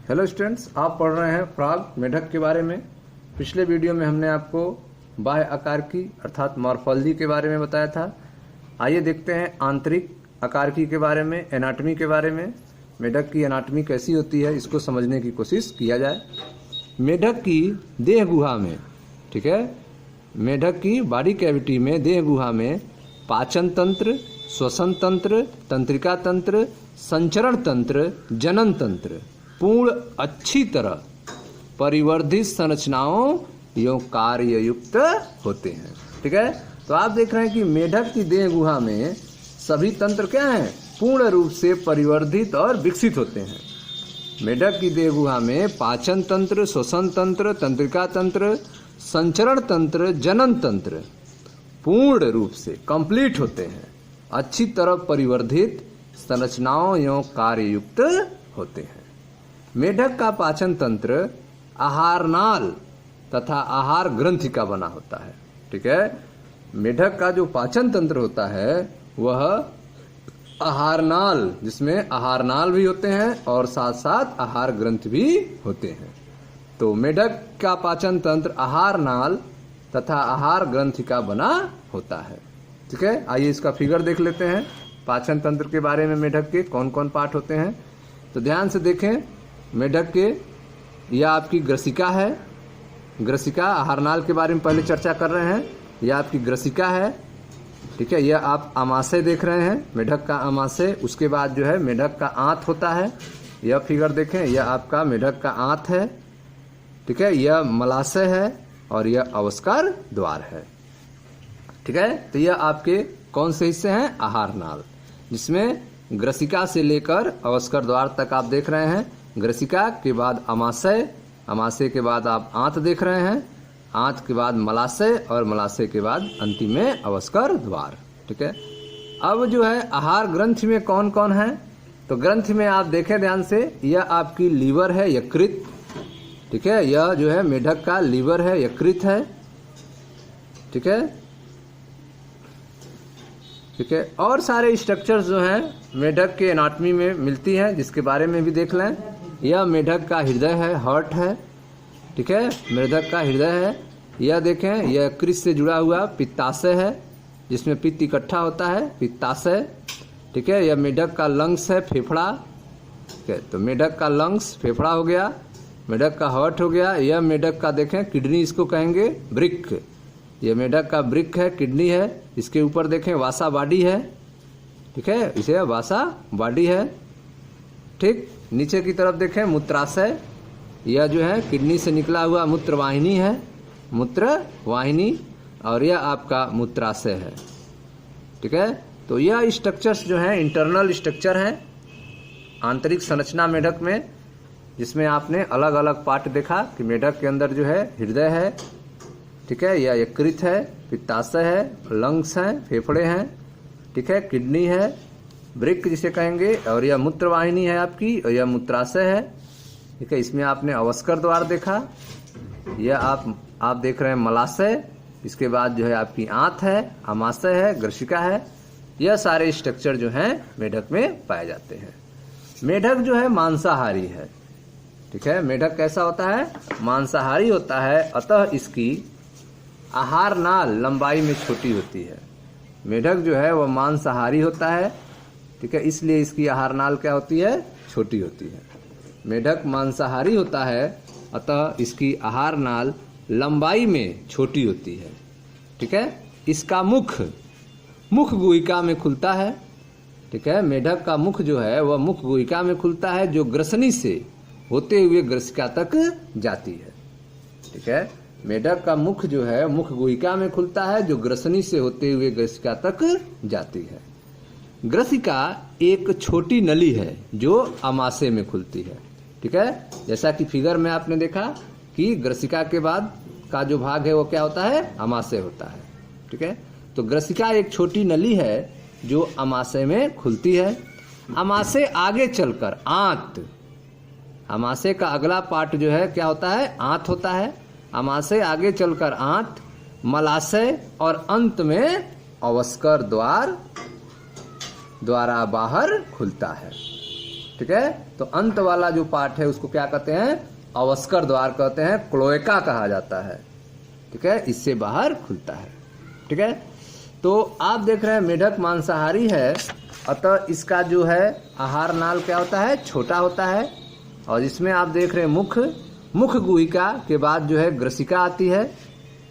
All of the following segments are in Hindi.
हेलो स्टूडेंट्स, आप पढ़ रहे हैं फ्रॉग मेढक के बारे में। पिछले वीडियो में हमने आपको बाह्य आकार की अर्थात मॉर्फोलॉजी के बारे में बताया था। आइए देखते हैं आंतरिक आकार की के बारे में, एनाटॉमी के बारे में। मेढक की एनाटॉमी कैसी होती है इसको समझने की कोशिश किया जाए। मेढक की देह गुहा में, ठीक है, मेढक की बॉडी कैविटी में, देह गुहा में पाचन तंत्र, श्वसन तंत्र, तंत्रिका तंत्र, संचरण तंत्र, जनन तंत्र पूर्ण अच्छी तरह परिवर्धित संरचनाओं एवं कार्य युक्त होते हैं। ठीक है, तो आप देख रहे हैं कि मेढक की देह गुहा में सभी तंत्र क्या हैं? पूर्ण रूप से परिवर्धित और विकसित होते हैं। मेढक की देह गुहा में पाचन तंत्र, श्वसन तंत्र, तंत्रिका तंत्र, संचरण तंत्र, जनन तंत्र पूर्ण रूप से कंप्लीट होते हैं, अच्छी तरह परिवर्धित संरचनाओं एवं कार्य युक्त होते हैं। मेढक का पाचन तंत्र आहार नाल तथा आहार ग्रंथि का बना होता है। ठीक है, मेढक का जो पाचन तंत्र होता है वह आहार नाल, जिसमें आहार नाल भी होते हैं और साथ साथ आहार ग्रंथि भी होते हैं। तो मेढक का पाचन तंत्र आहार नाल तथा आहार ग्रंथि का बना होता है। ठीक है, आइए इसका फिगर देख लेते हैं। पाचन तंत्र के बारे में मेढक के कौन कौन पार्ट होते हैं तो ध्यान से देखें। मेढक के यह आपकी ग्रसिका है। ग्रसिका, आहार नाल के बारे में पहले चर्चा कर रहे हैं। यह आपकी ग्रसिका है। ठीक है, यह आप आमाशय देख रहे हैं, मेढक का आमाशय। उसके बाद जो है मेढक का आंत होता है। यह फिगर देखें, यह आपका मेढक का आंत है। ठीक है, यह मलाशय है और यह अवस्कर द्वार है। ठीक है, तो यह आपके कौन से हिस्से हैं? आहार नाल, जिसमें ग्रसिका से लेकर अवस्कर द्वार तक आप देख रहे हैं। ग्रसिका के बाद अमाशय, अमाशय के बाद आप आंत देख रहे हैं, आंत के बाद मलाशय और मलाशय के बाद अंतिम में अवस्कर द्वार। ठीक है, अब जो है आहार ग्रंथि में कौन कौन है तो ग्रंथि में आप देखें ध्यान से, यह आपकी लीवर है, यकृत। ठीक है, यह जो है मेढक का लीवर है, यकृत है। ठीक है, ठीक है, और सारे स्ट्रक्चर्स जो हैं मेढक के एनाटॉमी में मिलती हैं, जिसके बारे में भी देख लें। यह मेढक का हृदय है, हार्ट है। ठीक है, मेढक का हृदय है। यह देखें, यह यकृत से जुड़ा हुआ पित्ताशय है, जिसमें पित्त इकट्ठा होता है, पित्ताशय। ठीक है, यह मेढक का लंग्स है, फेफड़ा। ठीक है, तो मेढक का लंग्स फेफड़ा हो गया, मेढक का हार्ट हो गया। यह मेढक का देखें किडनी, इसको कहेंगे ब्रिक। यह मेढक का ब्रिक है, किडनी है। इसके ऊपर देखें वासा बॉडी है। ठीक है, इसे वासा बॉडी है। ठीक, नीचे की तरफ देखें मूत्राशय। यह जो है किडनी से निकला हुआ मूत्र वाहिनी है, मूत्र वाहिनी, और यह आपका मूत्राशय है। ठीक है, तो यह स्ट्रक्चर्स जो हैं इंटरनल स्ट्रक्चर हैं, आंतरिक संरचना मेढक में, जिसमें आपने अलग अलग पार्ट देखा कि मेढक के अंदर जो है हृदय है। ठीक है, यह यकृत है, पित्ताशय है, लंग्स हैं, फेफड़े हैं। ठीक है, किडनी है, ब्रिक जिसे कहेंगे, और यह मूत्र वाहिनी है आपकी, और यह मूत्राशय है। ठीक है, इसमें आपने अवस्कर द्वार देखा। यह आप देख रहे हैं मलाशय। इसके बाद जो है आपकी आंत है, आमाशय है, ग्रसिका है। यह सारे स्ट्रक्चर जो हैं मेढक में पाए जाते हैं। मेढक जो है मांसाहारी है। ठीक है, मेढक कैसा होता है? मांसाहारी होता है, अतः इसकी आहार नाल लंबाई में छोटी होती है। मेढक जो है वह मांसाहारी होता है। ठीक है, इसलिए इसकी आहार नाल क्या होती है? छोटी होती है। मेढक मांसाहारी होता है, अतः इसकी आहार नाल लंबाई में छोटी होती है। ठीक है, इसका मुख गुहिका में खुलता है। ठीक है, मेढक का मुख जो है वह मुख गुहिका में खुलता है, जो ग्रसनी से होते हुए ग्रसिका तक जाती है। ठीक है, मेढक का मुख जो है मुख गुहिका में खुलता है, जो ग्रसनी से होते हुए ग्रसिका तक जाती है। ग्रसिका एक छोटी नली है जो आमाशय में खुलती है। ठीक है, जैसा कि फिगर में आपने देखा कि ग्रसिका के बाद का जो भाग है वो क्या होता है? आमाशय होता है। ठीक है, तो ग्रसिका एक छोटी नली है जो आमाशय में खुलती है। आमाशय आगे चलकर आंत, आमाशय का अगला पार्ट जो है क्या होता है? आंत होता है। आमाशय आगे चलकर आंत, मलाशय और अंत में अवस्कर द्वारा बाहर खुलता है। ठीक है। तो अंत वाला जो पार्ट है उसको क्या कहते हैं, अवस्कर द्वार कहते हैं, क्लोएका कहा जाता है, ठीक है। इससे बाहर खुलता है, ठीक है। तो आप देख रहे हैं मेढक मांसाहारी है, अतः इसका जो है आहार नाल क्या होता है, छोटा होता है। और इसमें आप देख रहे हैं मुख गुहिका के बाद जो है ग्रसिका आती है।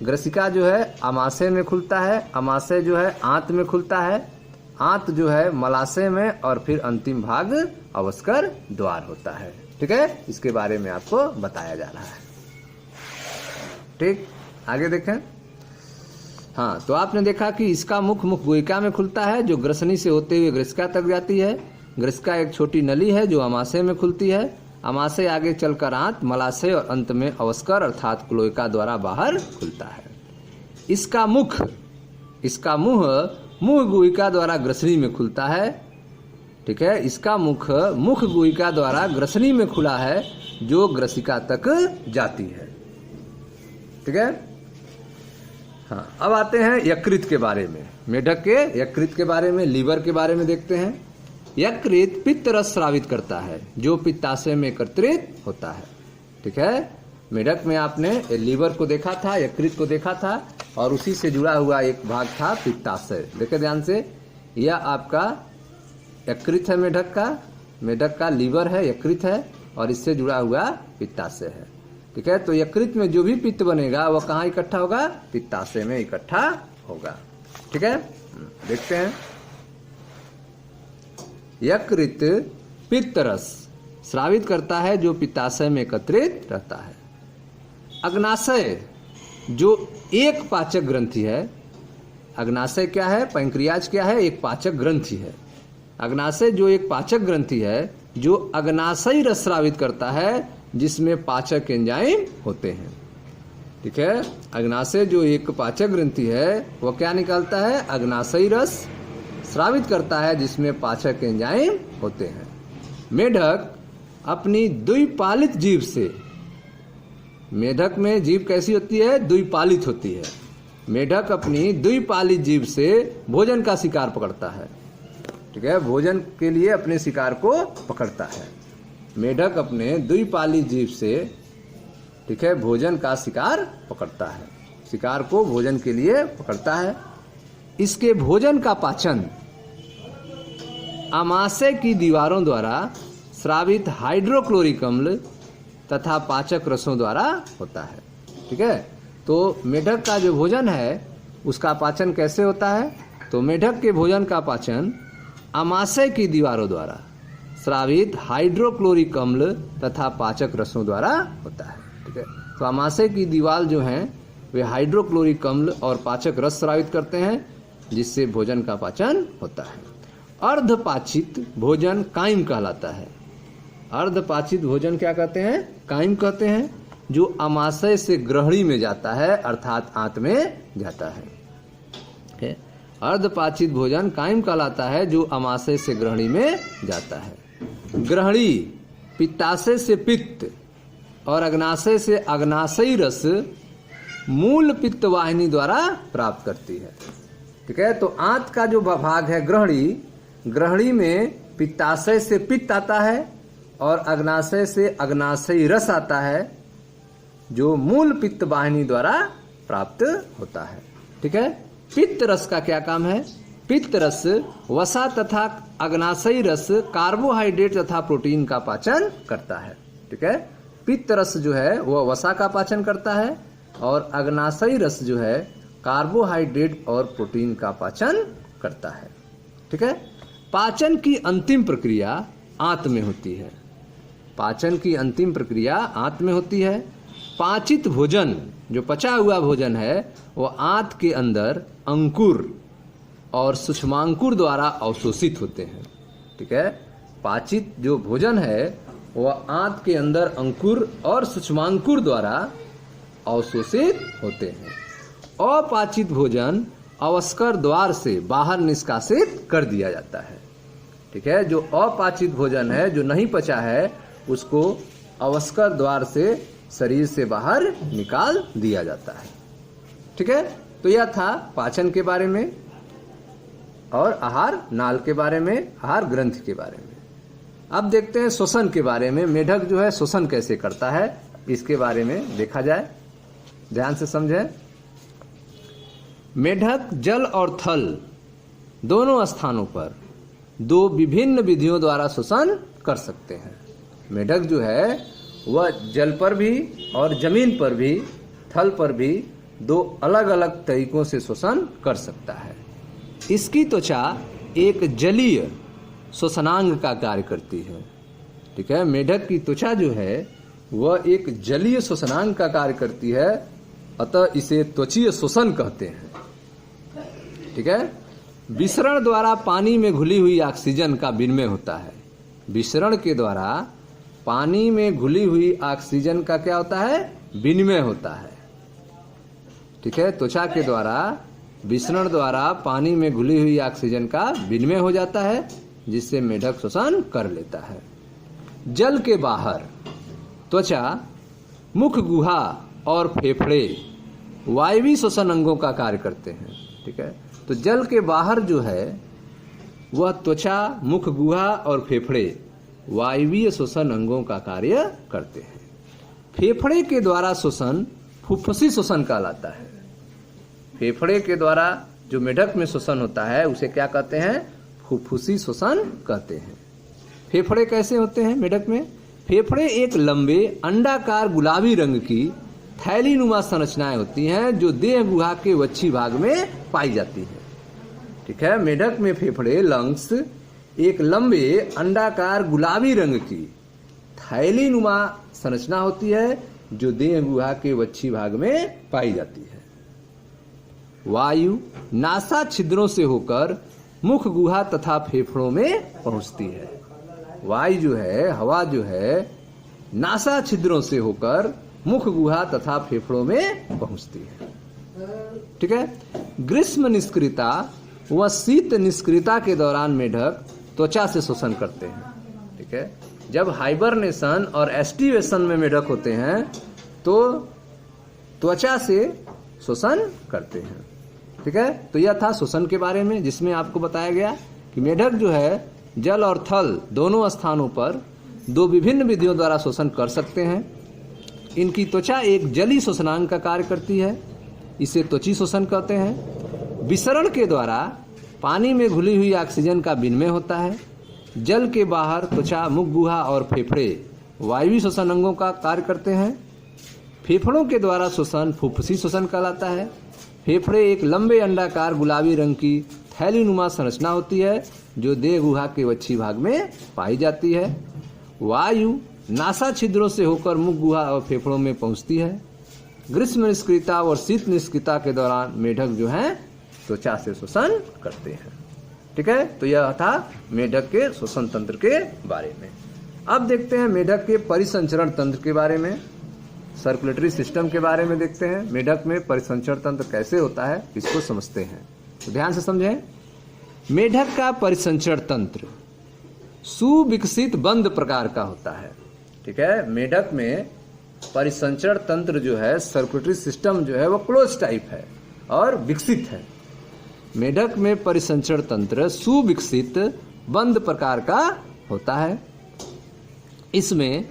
ग्रसिका जो है अमाशय में खुलता है, अमाशय जो है आंत में खुलता है, आंत जो है मलाशय में, और फिर अंतिम भाग अवस्कर द्वार होता है, ठीक है। इसके बारे में आपको बताया जा रहा है, ठीक। आगे देखें। हाँ, तो आपने देखा कि इसका मुख गुहिका में खुलता है, जो ग्रसनी से होते हुए ग्रसिका तक जाती है। ग्रसिका एक छोटी नली है जो अमाशय में खुलती है, अमाशय आगे चलकर आंत, मलाशय और अंत में अवस्कर अर्थात क्लोएका द्वारा बाहर खुलता है। इसका मुंह गुहिका द्वारा ग्रसनी में खुलता है, ठीक है। इसका मुख गुहिका द्वारा ग्रसनी में खुला है, जो ग्रसिका तक जाती है, ठीक है। हाँ, अब आते हैं यकृत के बारे में। मेढक के यकृत के बारे में, लीवर के बारे में देखते हैं। यकृत पित्त रस स्रावित करता है, जो पित्ताशय में एकत्रित होता है, ठीक है। मेढक में आपने लीवर को देखा था, यकृत को देखा था, और उसी से जुड़ा हुआ एक भाग था पित्ताशय। देखिए ध्यान से, यह आपका यकृत है मेढक का लीवर है, यकृत है, और इससे जुड़ा हुआ पित्ताशय है, ठीक है। तो यकृत में जो भी पित्त बनेगा वह कहाँ इकट्ठा होगा, पित्ताशय में इकट्ठा होगा, ठीक है। देखते हैं। यकृत पित्त रस स्रावित करता है, जो पित्ताशय में एकत्रित रहता है। अग्नाशय जो एक पाचक ग्रंथि है, अग्नाशय क्या है, पैंक्रियाज क्या है, एक पाचक ग्रंथि है। अग्नाशय जो एक पाचक ग्रंथि है, जो अग्नाशयी रस स्रावित करता है, जिसमें पाचक एंजाइम होते हैं, ठीक है। अग्नाशय जो एक पाचक ग्रंथि है वह क्या निकालता है, अग्नाशयी रस स्रावित करता है, जिसमें पाचक एंजाइम होते हैं। मेढक अपनी द्विपालित जीभ से, मेढक में जीभ कैसी होती है, द्विपालित होती है। मेढक अपनी द्विपालित जीभ से भोजन का शिकार पकड़ता है, ठीक है। भोजन के लिए अपने शिकार को पकड़ता है। मेढक अपने द्विपालित जीभ से, ठीक है, भोजन का शिकार पकड़ता है, शिकार को भोजन के लिए पकड़ता है। इसके भोजन का पाचन अमाशय की दीवारों द्वारा स्रावित हाइड्रोक्लोरिक अम्ल तथा पाचक रसों द्वारा होता है, ठीक है। तो मेढक का जो भोजन है उसका पाचन कैसे होता है, तो मेढक के भोजन का पाचन अमाशय की दीवारों द्वारा स्रावित हाइड्रोक्लोरिक अम्ल तथा पाचक रसों द्वारा होता है, ठीक है। तो अमाशय की दीवार जो हैं वे हाइड्रोक्लोरिक अम्ल और पाचक रस स्रावित करते हैं, जिससे भोजन का पाचन होता है। अर्धपाचित भोजन काइम कहलाता है। अर्धपाचित भोजन क्या कहते हैं, काइम कहते हैं, जो अमाशय से ग्रहणी में जाता है, अर्थात आंत में जाता है। अर्धपाचित भोजन काइम कहलाता है, जो अमाशय से ग्रहणी में जाता है। ग्रहणी पित्ताशय से पित्त और अग्नाशय से अग्नाशयी रस मूल पित्त वाहिनी द्वारा प्राप्त करती है, ठीक है। तो आंत का जो भाग है ग्रहणी में पित्ताशय से पित्त आता है और अग्नाशय से अग्नाशयी रस आता है, जो मूल पित्त वाहिनी द्वारा प्राप्त होता है, ठीक है। पित्त रस का क्या काम है, पित्त रस वसा तथा अग्नाशयी रस कार्बोहाइड्रेट तथा प्रोटीन का पाचन करता है, ठीक है। पित्त रस जो है वह वसा का पाचन करता है और अग्नाशयी रस जो है कार्बोहाइड्रेट और प्रोटीन का पाचन करता है, ठीक है। पाचन की अंतिम प्रक्रिया आंत में होती है। पाचन की अंतिम प्रक्रिया आंत में होती है। पाचित भोजन जो पचा हुआ भोजन है वह आंत के अंदर अंकुर और सूक्ष्मांकुर द्वारा अवशोषित होते हैं, ठीक है। पाचित जो भोजन है वह आंत के अंदर अंकुर और सूक्ष्मांकुर द्वारा अवशोषित होते हैं। अपाचित भोजन अवस्कर द्वार से बाहर निष्कासित कर दिया जाता है, ठीक है। जो अपाचित भोजन है, जो नहीं पचा है, उसको अवस्कर द्वार से शरीर से बाहर निकाल दिया जाता है, ठीक है। तो यह था पाचन के बारे में और आहार नाल के बारे में, आहार ग्रंथ के बारे में। अब देखते हैं श्वसन के बारे में। मेढक जो है श्वसन कैसे करता है इसके बारे में देखा जाए, ध्यान से समझें। मेढक जल और थल दोनों स्थानों पर दो विभिन्न विधियों द्वारा श्वसन कर सकते हैं। मेढक जो है वह जल पर भी और जमीन पर भी, थल पर भी दो अलग अलग तरीकों से श्वसन कर सकता है। इसकी त्वचा एक जलीय श्वसनांग का कार्य करती है। ठीक है, मेढक की त्वचा जो है वह एक जलीय श्वसनांग का कार्य करती है, अतः इसे त्वचीय श्वसन कहते हैं। ठीक है, विसरण द्वारा पानी में घुली हुई ऑक्सीजन का विनिमय होता है। विसरण के द्वारा पानी में घुली हुई ऑक्सीजन का क्या होता है? विनिमय होता है। ठीक है, त्वचा के द्वारा विसरण द्वारा पानी में घुली हुई ऑक्सीजन का विनिमय हो जाता है, जिससे मेढक श्वसन कर लेता है। जल के बाहर त्वचा, मुख गुहा और फेफड़े वायवीय श्वसन अंगों का कार्य करते हैं। ठीक है, तो जल के बाहर जो है वह त्वचा, मुख गुहा और फेफड़े वायवीय श्वसन अंगों का कार्य करते हैं। फेफड़े के द्वारा श्वसन फुफ्फुसी श्वसन कहलाता है। फेफड़े के द्वारा जो मेढक में श्वसन होता है उसे क्या कहते हैं? फुफ्फुसी श्वसन कहते हैं। फेफड़े कैसे होते हैं मेढक में? फेफड़े एक लंबे अंडाकार गुलाबी रंग की थैलीनुमा संरचनाएं होती हैं जो देह गुहा के वक्षी भाग में पाई जाती है। ठीक है, मेढक में फेफड़े, लंग्स एक लंबे अंडाकार गुलाबी रंग की थैलीनुमा संरचना होती है जो देह गुहा के वक्षी भाग में पाई जाती है। वायु नासा छिद्रों से होकर मुख गुहा तथा फेफड़ों में पहुंचती है। वायु जो है, हवा जो है, नासा छिद्रों से होकर मुख गुहा तथा फेफड़ों में पहुंचती है। ठीक है, ग्रीष्म निष्क्रियता व शीत निष्क्रियता के दौरान मेढक त्वचा से श्वसन करते हैं। ठीक है, जब हाइबरनेशन और एस्टिवेशन में मेढक होते हैं तो त्वचा से श्वसन करते हैं। ठीक है, तो यह था श्वसन के बारे में, जिसमें आपको बताया गया कि मेढक जो है जल और थल दोनों स्थानों पर दो विभिन्न विधियों द्वारा श्वसन कर सकते हैं। इनकी त्वचा एक जलीय श्वसनांग का कार्य करती है, इसे त्वची श्वसन कहते हैं। विसरण के द्वारा पानी में घुली हुई ऑक्सीजन का विनिमय होता है। जल के बाहर त्वचा, मुख गुहा और फेफड़े वायवीय श्वसन अंगों का कार्य करते हैं। फेफड़ों के द्वारा श्वसन फुफ्फुसी श्वसन कहलाता है। फेफड़े एक लंबे अंडाकार गुलाबी रंग की थैलीनुमा संरचना होती है जो देह गुहा के वक्षी भाग में पाई जाती है। वायु नासा छिद्रों से होकर मुख गुहा और फेफड़ों में पहुंचती है। ग्रीष्म निष्क्रियता और शीत निष्क्रियता के दौरान मेढक जो हैं त्वचा से श्वसन करते हैं। ठीक है, तो यह था मेढक के श्वसन तंत्र के बारे में। अब देखते हैं मेढक के परिसंचरण तंत्र के बारे में, सर्कुलेटरी सिस्टम के बारे में देखते हैं। मेढक में परिसंचरण तंत्र कैसे होता है इसको समझते हैं, तो ध्यान से समझें। मेढक का परिसंचरण तंत्र सुविकसित बंद प्रकार का होता है। ठीक है, मेढक में परिसंचरण तंत्र जो है, सर्कुलेटरी सिस्टम जो है वो क्लोज टाइप है और विकसित है। मेढक में परिसंचरण तंत्र सुविकसित बंद प्रकार का होता है। इसमें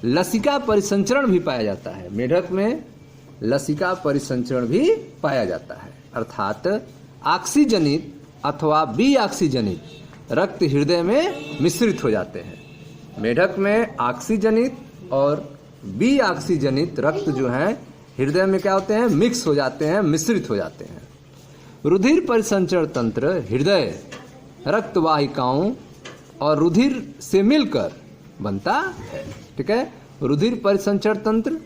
लसिका परिसंचरण भी पाया जाता है। मेढक में लसिका परिसंचरण भी पाया जाता है, अर्थात ऑक्सीजनित अथवा बी ऑक्सीजनित रक्त हृदय में मिश्रित हो जाते हैं। मेढक में ऑक्सीजनित और बी ऑक्सीजनित रक्त जो है हृदय में क्या होते हैं? मिक्स हो जाते हैं, मिश्रित हो जाते हैं। रुधिर परिसंचरण तंत्र हृदय, रक्त वाहिकाओं और रुधिर से मिलकर बनता है। ठीक है, रुधिर परिसंचरण तंत्र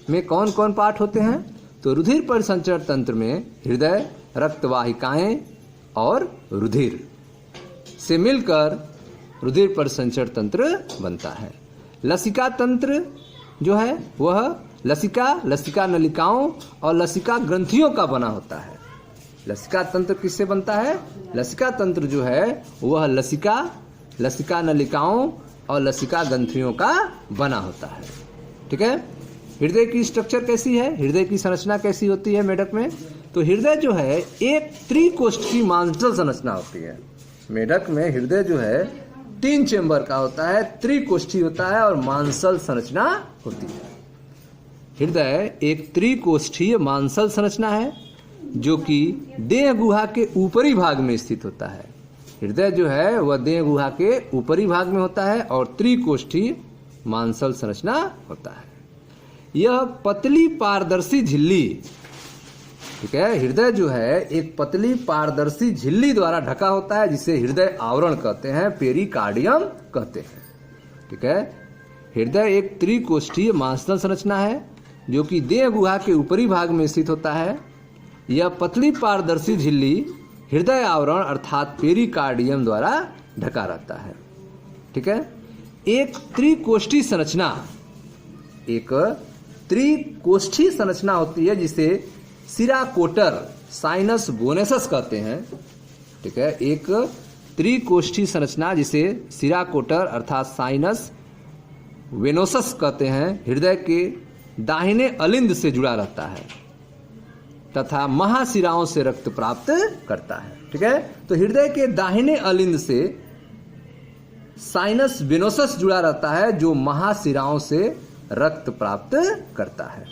में कौन कौन पार्ट होते हैं? तो रुधिर परिसंचरण तंत्र में हृदय, रक्त वाहिकाएं और रुधिर से मिलकर रुधिर परिसंचरण तंत्र बनता है। लसिका तंत्र जो है वह लसिका नलिकाओं और लसिका ग्रंथियों का बना होता है। लसिका तंत्र किससे बनता है? लसिका तंत्र जो है वह लसिका नलिकाओं और लसिका ग्रंथियों का बना होता है। ठीक है, हृदय की स्ट्रक्चर कैसी है, हृदय की संरचना कैसी होती है मेढक में? तो हृदय जो है एक त्रिकोष्ठी मांसल संरचना होती है। मेढक में हृदय जो है 3 चेंबर का होता है, त्रिकोष्ठी होता है और मांसल संरचना होती है। हृदय एक त्रिकोष्ठीय मांसल संरचना है जो कि देह गुहा के ऊपरी भाग में स्थित होता है। हृदय जो है वह देह गुहा के ऊपरी भाग में होता है और त्रिकोष्ठीय मांसल संरचना होता है। यह पतली पारदर्शी झिल्ली, ठीक है, हृदय जो है एक पतली पारदर्शी झिल्ली द्वारा ढका होता है जिसे हृदय आवरण कहते हैं, पेरिकार्डियम कहते हैं। ठीक है, हृदय एक त्रिकोष्ठीय मांसल संरचना है जो कि देह गुहा के ऊपरी भाग में स्थित होता है। यह पतली पारदर्शी झिल्ली हृदय आवरण अर्थात पेरिकार्डियम द्वारा ढका रहता है। ठीक है, एक त्रिकोष्ठी संरचना होती है जिसे सिरा कोटर साइनस बोनेसस कहते हैं। ठीक है, एक त्रिकोष्ठी संरचना जिसे सिरा कोटर अर्थात साइनस वेनोसस कहते हैं हृदय के दाहिने अलिंद से जुड़ा रहता है तथा महाशिराओं से रक्त प्राप्त करता है। ठीक है, तो हृदय के दाहिने अलिंद से साइनस वेनोसस जुड़ा रहता है जो महाशिराओं से रक्त प्राप्त करता है।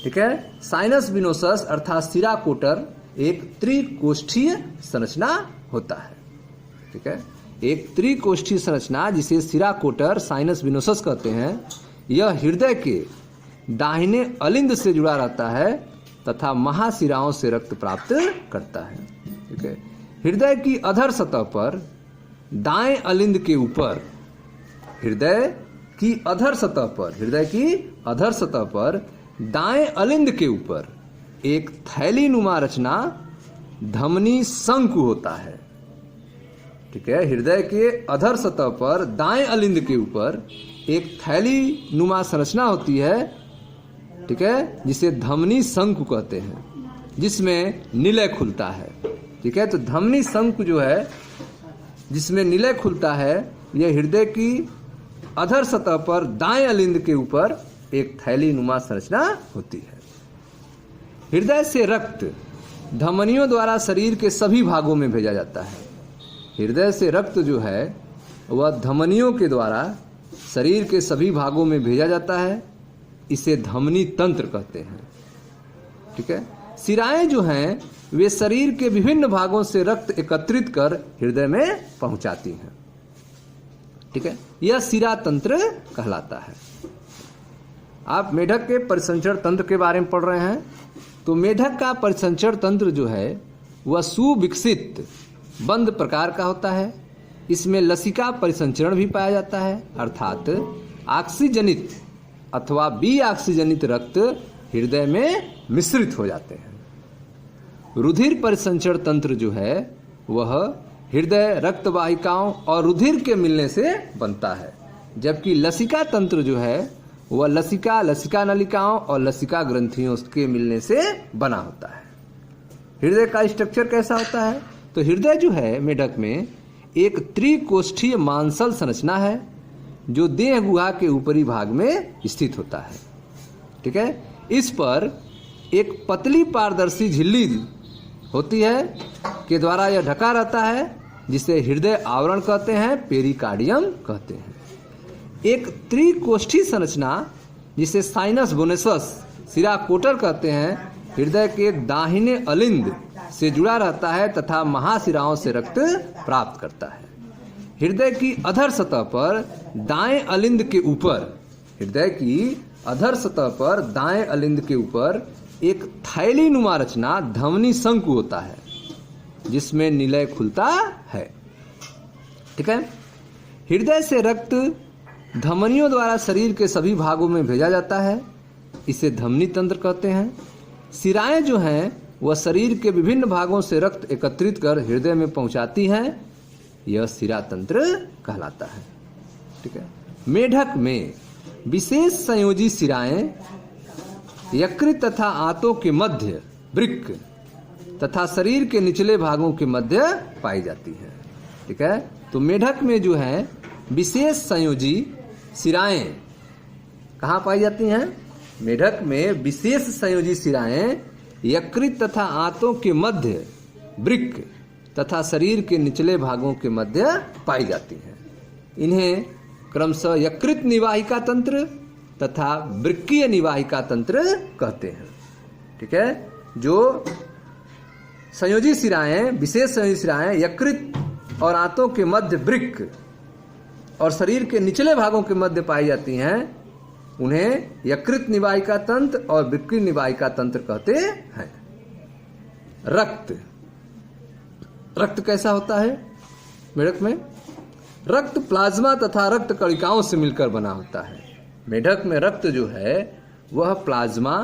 ठीक है, साइनस वेनोसस अर्थात सिरा कोटर एक त्रिकोष्ठीय संरचना होता है। ठीक है, एक त्रिकोष्ठीय संरचना जिसे सिरा कोटर साइनस वेनोसस कहते हैं, यह हृदय के दाहिने अलिंद से जुड़ा रहता है तथा महाशिराओं से रक्त प्राप्त करता है। ठीक है, हृदय की अधर सतह पर दाएं अलिंद के ऊपर हृदय की अधर सतह पर दाएं अलिंद के ऊपर एक थैली नुमा रचना धमनी शंकु होता है। ठीक है, हृदय के अधर सतह पर दाएं अलिंद के ऊपर एक थैली नुमा संरचना होती है। ठीक है, जिसे धमनी शंकु कहते हैं जिसमें निलय खुलता है। ठीक है, तो धमनी शंकु जो है जिसमें निलय खुलता है यह हृदय की अधर सतह पर दाएं अलिंद के ऊपर एक थैली नुमा संरचना होती है। हृदय से रक्त धमनियों द्वारा शरीर के सभी भागों में भेजा जाता है। हृदय से रक्त जो है वह धमनियों के द्वारा शरीर के सभी भागों में भेजा जाता है, इसे धमनी तंत्र कहते हैं। ठीक है, शिराएं जो हैं वे शरीर के विभिन्न भागों से रक्त एकत्रित कर हृदय में पहुंचाती हैं। ठीक है, यह शिरा तंत्र कहलाता है। आप मेढक के परिसंचरण तंत्र के बारे में पढ़ रहे हैं, तो मेढक का परिसंचरण तंत्र जो है वह सुविकसित बंद प्रकार का होता है। इसमें लसिका परिसंचरण भी पाया जाता है अर्थात ऑक्सीजनित अथवा बी ऑक्सीजनित रक्त हृदय में मिश्रित हो जाते हैं। रुधिर परिसंचरण तंत्र जो है वह हृदय रक्त वाहिकाओं और रुधिर के मिलने से बनता है, जबकि लसिका तंत्र जो है वह लसिका नलिकाओं और लसिका ग्रंथियों के मिलने से बना होता है। हृदय का स्ट्रक्चर कैसा होता है? तो हृदय जो है मेढक में एक त्रिकोष्ठीय मांसल संरचना है जो देह गुहा के ऊपरी भाग में स्थित होता है। ठीक है, इस पर एक पतली पारदर्शी झिल्ली होती है के द्वारा यह ढका रहता है जिसे हृदय आवरण कहते हैं, पेरिकार्डियम कहते हैं। एक त्रिकोष्ठी संरचना जिसे साइनस बोनेसस सिरा कोटर कहते हैं हृदय के दाहिने अलिंद से जुड़ा रहता है तथा महाशिराओं से रक्त प्राप्त करता है। हृदय की अधर सतह पर दाएं अलिंद के ऊपर हृदय की अधर सतह पर दाएं अलिंद के ऊपर एक थैली नुमा रचना धमनी शंकु होता है जिसमें निलय खुलता है। ठीक है, हृदय से रक्त धमनियों द्वारा शरीर के सभी भागों में भेजा जाता है, इसे धमनी तंत्र कहते हैं। शिराएं जो हैं वह शरीर के विभिन्न भागों से रक्त एकत्रित कर हृदय में पहुंचाती हैं, यह शिरा तंत्र कहलाता है। ठीक है, मेढक में विशेष संयोजी शिराएं यकृत तथा आंतों के मध्य वृक्क तथा शरीर के निचले भागों के मध्य पाई जाती है। ठीक है, तो मेढक में जो है विशेष संयोजी शिराएं कहाँ पाई जाती हैं? मेढक में विशेष संयोजी शिराएं यकृत तथा आंतों के मध्य वृक्क तथा शरीर के निचले भागों के मध्य पाई जाती हैं। इन्हें क्रमशः यकृत निवाहिका तंत्र तथा वृक्कीय निवाहिका तंत्र कहते हैं। ठीक है, जो संयोजी शिराएं, विशेष संयोजी शिराएं यकृत और आंतों के मध्य वृक्क और शरीर के निचले भागों के मध्य पाई जाती हैं, उन्हें यकृत निवाहिका तंत्र और वृक्कीय निवाहिका तंत्र कहते हैं। रक्त कैसा होता है मेढक में? रक्त प्लाज्मा तथा रक्त कणिकाओं से मिलकर बना होता है। मेढक में रक्त जो है वह प्लाज्मा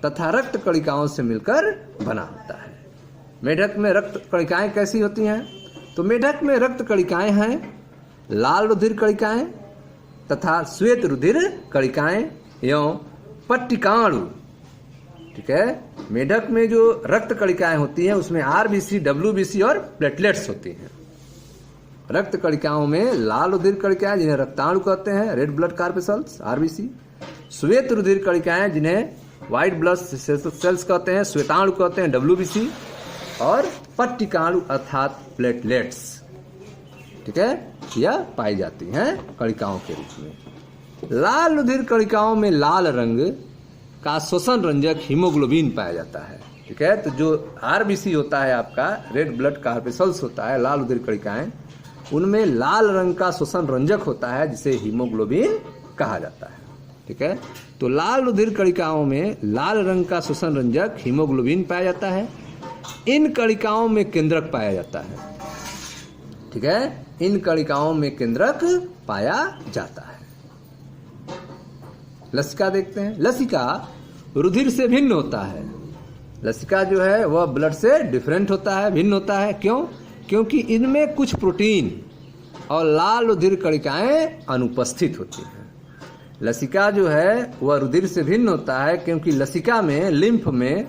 तथा रक्त कणिकाओं से मिलकर बना होता है। मेढक में रक्त कणिकाएं कैसी होती हैं? तो मेढक में रक्त कणिकाएं हैं लाल रुधिर कणिकाएं तथा श्वेत रुधिर कणिकाएं एवं पट्टिकाणु। ठीक है, मेढक में जो रक्त कणिकाएं होती हैं उसमें आरबीसी, डब्ल्यूबीसी और प्लेटलेट्स होती हैं। रक्त कणिकाओं में लाल रुधिर कणिकाएं जिन्हें रक्ताणु कहते हैं, रेड ब्लड कॉर्पस्कल्स आरबीसी। श्वेत रुधिर कणिकाएं जिन्हें व्हाइट ब्लड सेल्स कहते हैं, श्वेताणु कहते हैं, डब्ल्यूबीसी। और पट्टिकाणु अर्थात प्लेटलेट्स। ठीक है, यह पाई जाती हैं कणिकाओं के रूप में। लाल रुधिर कणिकाओं में लाल रंग का श्वसन रंजक हीमोग्लोबिन पाया जाता है। ठीक है, तो जो आरबीसी होता है आपका, रेड ब्लड कॉर्पस्कल्स होता है, लाल रुधिर कणिकाएं, उनमें लाल रंग का श्वसन रंजक होता है जिसे हीमोग्लोबिन कहा जाता है। ठीक है, तो लाल रुधिर कणिकाओं में लाल रंग का श्वसन रंजक हीमोग्लोबिन पाया जाता है। इन कणिकाओं में केंद्रक पाया जाता है। ठीक है, इन कणिकाओं में केंद्रक पाया जाता है। लसिका देखते हैं। लसिका रुधिर से भिन्न होता है। लसिका जो है वह ब्लड से डिफरेंट होता है, भिन्न होता है। क्यों? क्योंकि इनमें कुछ प्रोटीन और लाल रुधिर कणिकाएं अनुपस्थित होती हैं। लसिका जो है वह रुधिर से भिन्न होता है क्योंकि लसिका में, लिम्फ में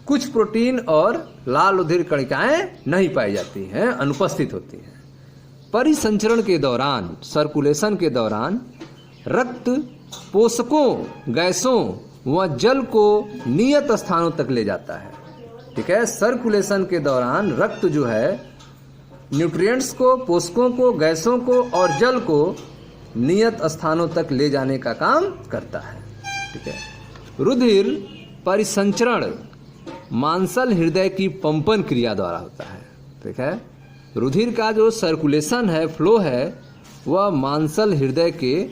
कुछ प्रोटीन और लाल रुधिर कणिकाएं नहीं पाई जाती हैं, अनुपस्थित होती हैं। परिसंचरण के दौरान, सर्कुलेशन के दौरान रक्त पोषकों, गैसों व जल को नियत स्थानों तक ले जाता है। ठीक है, सर्कुलेशन के दौरान रक्त जो है न्यूट्रिएंट्स को, पोषकों को, गैसों को और जल को नियत स्थानों तक ले जाने का काम करता है। ठीक है, रुधिर परिसंचरण मांसल हृदय की पंपन क्रिया द्वारा होता है। ठीक है, रुधिर का जो सर्कुलेशन है, फ्लो है, वह मांसल हृदय के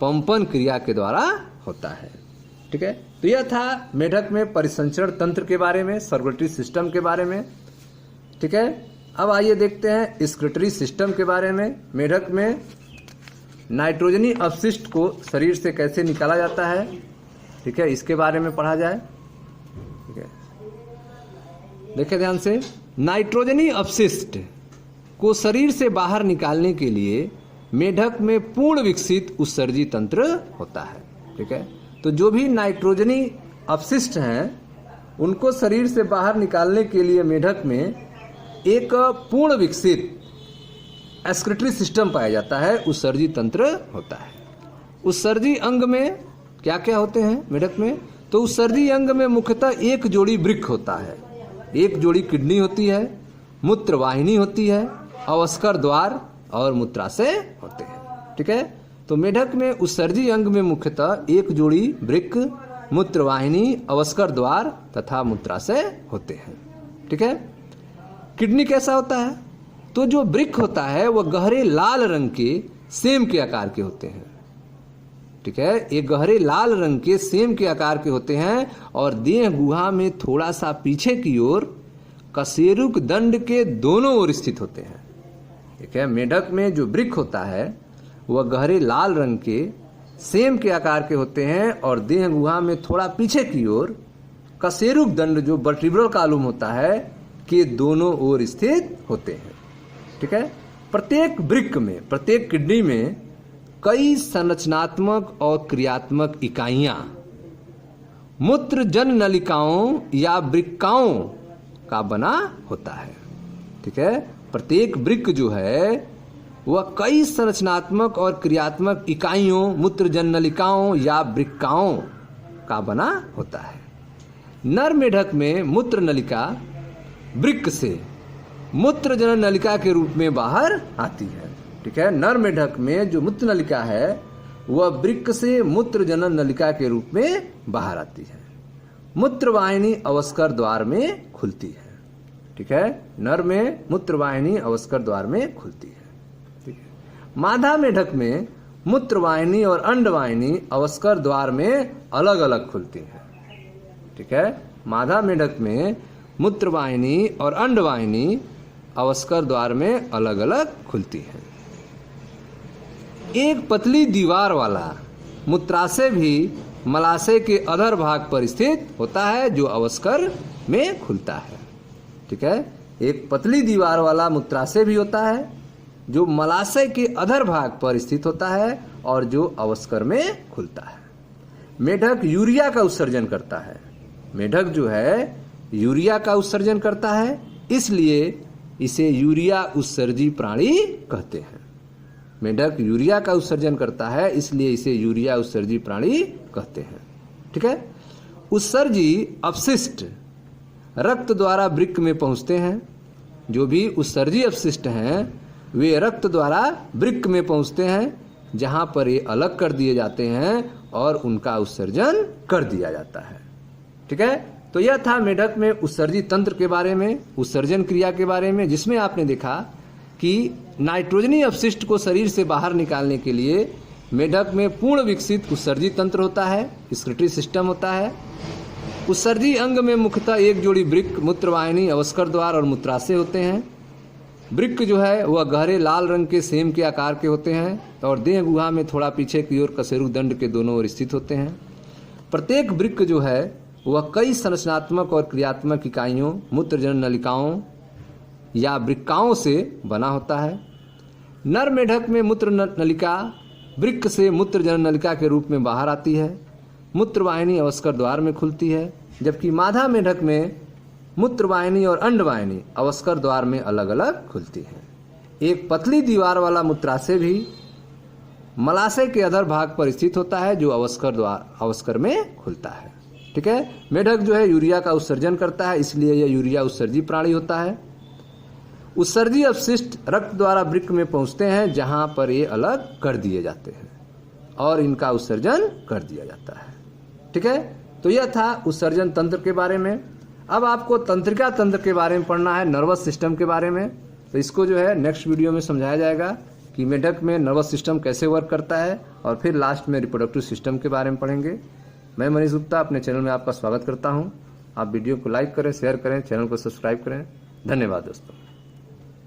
पंपन क्रिया के द्वारा होता है। ठीक है, तो यह था मेढक में परिसंचरण तंत्र के बारे में, सर्कुलेटरी सिस्टम के बारे में। ठीक है, अब आइए देखते हैं एक्सक्रीटरी सिस्टम के बारे में। मेढक में नाइट्रोजनी अपशिष्ट को शरीर से कैसे निकाला जाता है, ठीक है, इसके बारे में पढ़ा जाए। ठीक है, देखिए ध्यान से। नाइट्रोजनी अपशिष्ट को शरीर से बाहर निकालने के लिए मेढक में पूर्ण विकसित उत्सर्जी तंत्र होता है। ठीक है, तो जो भी नाइट्रोजनी अपशिष्ट हैं उनको शरीर से बाहर निकालने के लिए मेढक में एक पूर्ण विकसित एक्सक्रीटरी सिस्टम पाया जाता है, उत्सर्जी तंत्र होता है। उत्सर्जी अंग में क्या क्या होते हैं मेढक में? तो उत्सर्जी अंग में मुख्यतः एक जोड़ी वृक्क होता है, एक जोड़ी किडनी होती है, मूत्र वाहिनी होती है, अवस्कर द्वार और मूत्राशय होते हैं। ठीक है, तो मेढक में उत्सर्जी अंग में मुख्यतः एक जोड़ी वृक्क, मूत्र वाहिनी, अवस्कर द्वार तथा मूत्राशय होते हैं। ठीक है, किडनी कैसा होता है? तो जो वृक्क होता है वह गहरे लाल रंग के सेम के आकार के होते हैं। ठीक है, ये गहरे लाल रंग के सेम के आकार के होते हैं और देह गुहा में थोड़ा सा पीछे की ओर कशेरुक दंड के दोनों ओर स्थित होते हैं। ठीक है, मेढक में जो वृक्क होता है वह गहरे लाल रंग के सेम के आकार के होते हैं और देह गुहा में थोड़ा पीछे की ओर कशेरुक दंड जो वर्टिब्रल कॉलम होता है के दोनों ओर स्थित होते हैं। ठीक है, प्रत्येक वृक्क में, प्रत्येक किडनी में कई संरचनात्मक और क्रियात्मक इकाइयां मूत्र जन नलिकाओं या वृक्काओं का बना होता है। ठीक है, प्रत्येक वृक्क जो है वह कई संरचनात्मक और क्रियात्मक इकाइयों, मूत्र जन नलिकाओं या वृक्काओं का बना होता है। नर मेढक में मूत्र नलिका वृक्क से मूत्र जन नलिका के रूप में बाहर आती है। ठीक है। नर मेढक में जो मूत्र नलिका है वह वृक्क से मूत्र जनन नलिका के रूप में बाहर आती है। मूत्र वाहिनी अवस्कर द्वार में खुलती है। ठीक है, नर में मूत्र वाहिनी अवस्कर द्वार में खुलती है। ठीक है। मादा मेढक में मूत्र वाहिनी और अंड वाहिनी अवस्कर द्वार में अलग अलग खुलती है। ठीक है, मादा मेढक में मूत्र वाहिनी और अंड वाहिनी अवस्कर द्वार में अलग अलग खुलती है। एक पतली दीवार वाला मूत्राशय भी मलाशय के अधर भाग पर स्थित होता है जो अवस्कर में खुलता है। ठीक है, एक पतली दीवार वाला मूत्राशय भी होता है जो मलाशय के अधर भाग पर स्थित होता है और जो अवस्कर में खुलता है। मेढक यूरिया का उत्सर्जन करता है। मेढक जो है यूरिया का उत्सर्जन करता है, इसलिए इसे यूरिया उत्सर्जी प्राणी कहते हैं। मेढक यूरिया का उत्सर्जन करता है, इसलिए इसे यूरिया उत्सर्जी प्राणी कहते हैं। ठीक है। उत्सर्जी अपशिष्ट रक्त द्वारा वृक्क में पहुंचते हैं। जो भी उत्सर्जी अपशिष्ट हैं वे रक्त द्वारा वृक्क में पहुंचते हैं, जहां पर ये अलग कर दिए जाते हैं और उनका उत्सर्जन कर दिया जाता है। ठीक है, तो यह था मेढक में उत्सर्जी तंत्र के बारे में, उत्सर्जन क्रिया के बारे में, जिसमें आपने देखा कि नाइट्रोजनी अपशिष्ट को शरीर से बाहर निकालने के लिए मेढक में पूर्ण विकसित उत्सर्जी तंत्र होता है, एक्सक्रीटरी सिस्टम होता है। उत्सर्जी अंग में मुख्यतः एक जोड़ी वृक्क, मूत्रवाहिनी, अवस्कर द्वार और मूत्राशय होते हैं। वृक्क जो है वह गहरे लाल रंग के सेम के आकार के होते हैं और देह गुहा में थोड़ा पीछे की ओर कशेरुक दंड के दोनों ओर स्थित होते हैं। प्रत्येक वृक्क जो है वह कई संरचनात्मक और क्रियात्मक इकाइयों, मूत्रजनन नलिकाओं या वृक्काओं से बना होता है। नर मेढक में मूत्र नलिका वृक्क से मूत्रजनन नलिका के रूप में बाहर आती है। मूत्रवाहिनी अवस्कर द्वार में खुलती है, जबकि मादा मेढक में मूत्रवाहिनी और अंडवाहिनी अवस्कर द्वार में अलग अलग खुलती है। एक पतली दीवार वाला मूत्राशय भी मलाशय के अधर भाग पर स्थित होता है जो अवस्कर में खुलता है। ठीक है, मेढक जो है यूरिया का उत्सर्जन करता है, इसलिए यह यूरिया उत्सर्जी प्राणी होता है। उत्सर्जी अपशिष्ट रक्त द्वारा वृक्क में पहुंचते हैं, जहां पर ये अलग कर दिए जाते हैं और इनका उत्सर्जन कर दिया जाता है। ठीक है, तो यह था उत्सर्जन तंत्र के बारे में। अब आपको तंत्रिका तंत्र के बारे में पढ़ना है, नर्वस सिस्टम के बारे में। तो इसको जो है नेक्स्ट वीडियो में समझाया जाएगा कि मेढक में नर्वस सिस्टम कैसे वर्क करता है, और फिर लास्ट में रिप्रोडक्टिव सिस्टम के बारे में पढ़ेंगे। मैं मनीष गुप्ता अपने चैनल में आपका स्वागत करता हूं। आप वीडियो को लाइक करें, शेयर करें, चैनल को सब्सक्राइब करें। धन्यवाद दोस्तों।